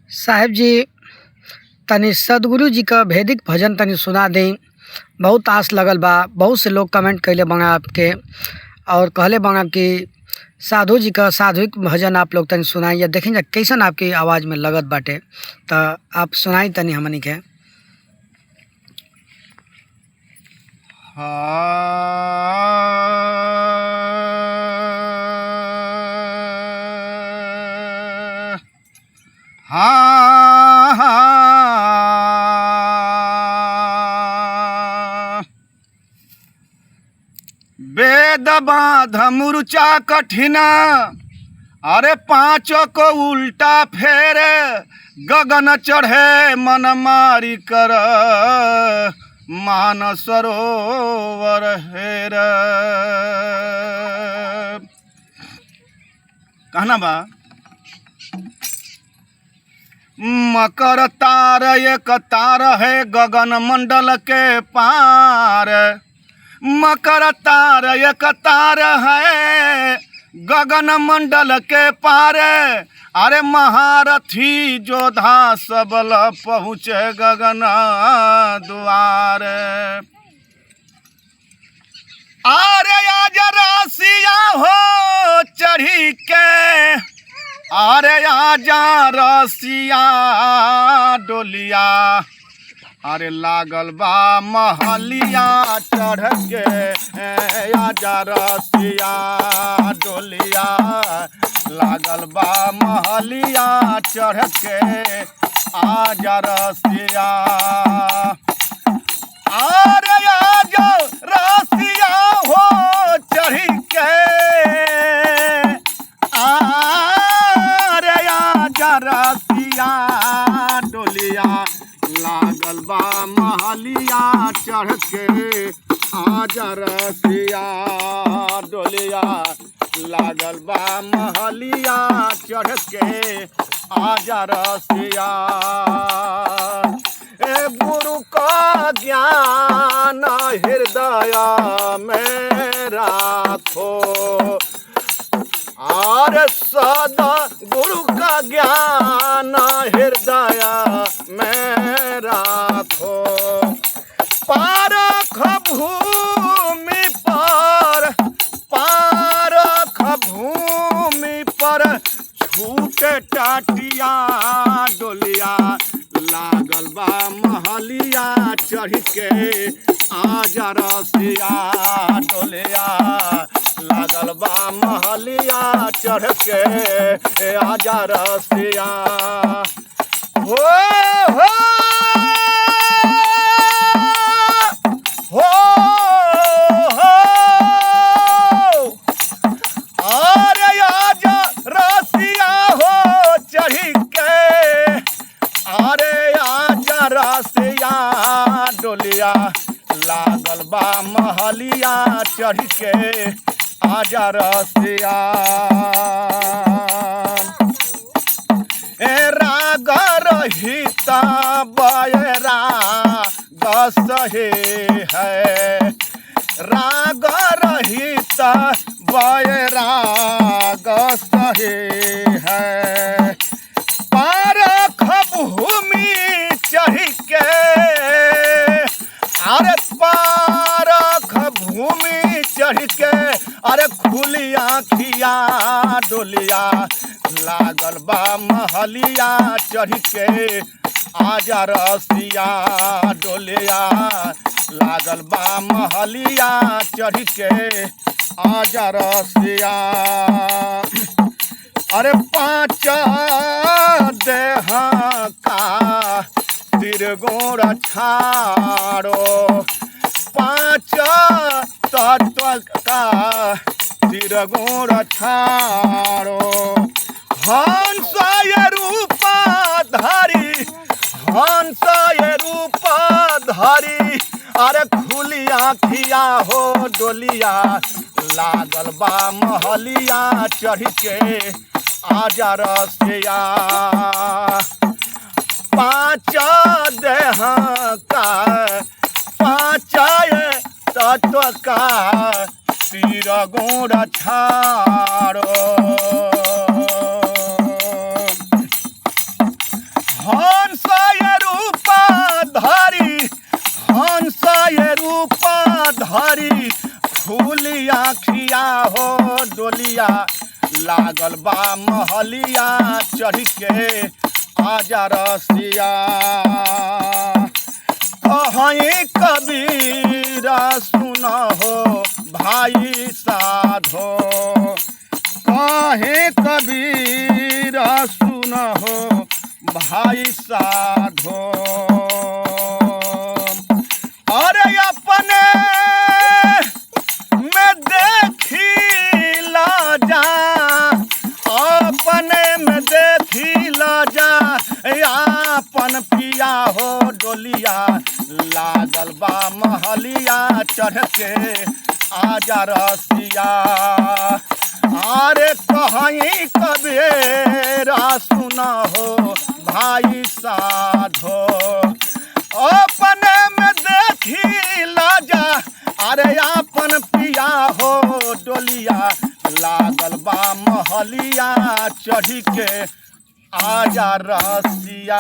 साहेब जी, तनी सदगुरु जी का वैदिक भजन तनी सुना दें। बहुत आस लगल बा। बहुत से लोग कमेंट कइले बाड़ा आपके और कहले बाड़ा कि साधु जी का साधुक भजन आप लोग तनी सुनाई या देखी जा कैसन आपकी आवाज़ में लगत बाटे, तो आप सुनाई तनी हमनी के। वेद बाध मूर्छा कठिन, अरे पांचों को उल्टा फेरे, गगन चढ़े मन मारी कर, मान सरोवर हेर। कहना बा मकर तार एक तार है गगन मंडल के पार, मकर तार एक तार है गगन मंडल के पार, अरे महारथी जोधा सबल पहुँचे गगन द्वार। अरे आज रसिया हो चढ़ी के, अरे आजा रसिया डोलिया, अरे लागल बा महलिया चढ़ के, आजा रसिया डोलिया, लागल बा महलिया चढ़ के, आजा रसिया। अरे आजा रसिया हो चढ़ी के, अरे आजा रसिया डोलिया, लागल बा महलिया चढ़ के, आजा रसिया डोलिया, लागल बा महलिया चढ़ के, आजा रसिया। ए गुरु का ज्ञान हृदय में राखो, और सदा गुरु का ज्ञान हृदय में राखो। पारख भूमि पर, पारख भूमि पर, छूटे टाटिया डोलिया, लागल बा महलिया चढ़ के, आजा रसिया डोलिया, लागल बा महलिया चढ़ के, आजा रसिया। हो हो हो हो, अरे आजा रसिया हो चढ़ी के, अरे आजा रसिया डोलिया, लागल बा महलिया चढ़ के, आजा रसिया। ए राग रहित बयरा गसहे है, राग रहित बयरा गसहे है, पारख भूमि चढ़ के, अरे पारख भूमि चढ़ के, अरे खुली आँखिया डोलिया, लागल बा महलिया चढ़ के, आजा रसिया डोलिया, लागल बा महलिया चढ़ के, आजा रसिया। अरे पाँच देह का त्रिगुण छाड़ो, पाँच तत्व का त्रिगुण छाड़ो, हंस ये रूप धारी, हंस ये रूप धारी, अरे खुली आँखिया हो डोलिया, लागल बा महलिया चढ़ के, आजा रसिया। पाँच देह का, पाँच तत्व का त्रिगुण छाड़ो, हंस ये रूपा धारी, हंस ये रूपा धारी, फूली आँखिया हो डोलिया लागल बा महलिया, चढ़ के आजा रसिया। कहीं कबीरा सुन हो भाई साधो, कहीं कबीरा सुन हो भाई साधो। अरे अपने में देखी लाजा, अपने में देखी लाजा, अपन पिया हो डोलिया लागल बा महलिया, चढ़ के आजा रसिया। अरे कहीं कबीरा सुना हो भाई साधो, अपने में देखी लाजा, अरे अपन पिया हो डोलिया लागल बा महलिया, चढ़ के आजा रसिया।